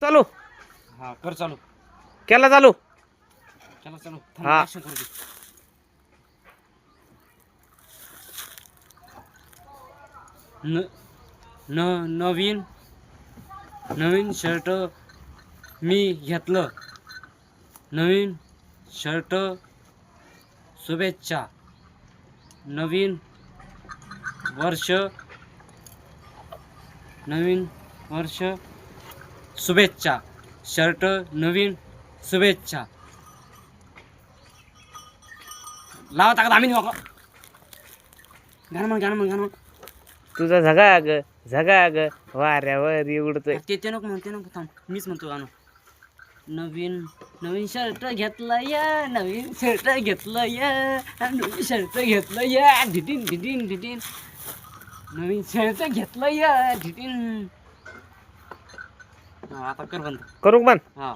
चालू हा कर चालू. केला चालू. चला चालू. हा. ऍक्शन करू दे. न न नवीन नवीन शर्ट मी घेतलं. नवीन शर्ट शुभेच्छा. नवीन वर्ष नवीन वर्ष शुभेच्छा. शर्ट नवीन शुभेच्छा. लावा टाका आम्ही गाणं म्हण. तुझा झगाग वाऱ्यावर उडतोय. ते नको म्हणते नको थांब मीच म्हणतो गाणं. नवीन नवीन शर्ट घेतलं या. नवीन शर्ट घेतलं या. नवीन शर्ट घेतलं या. ढिटीन ढिटीन ढिटीन. नवीन शर्ट घेतलं या. ढिटीन. आता कर बंद. करू का बंद? हा.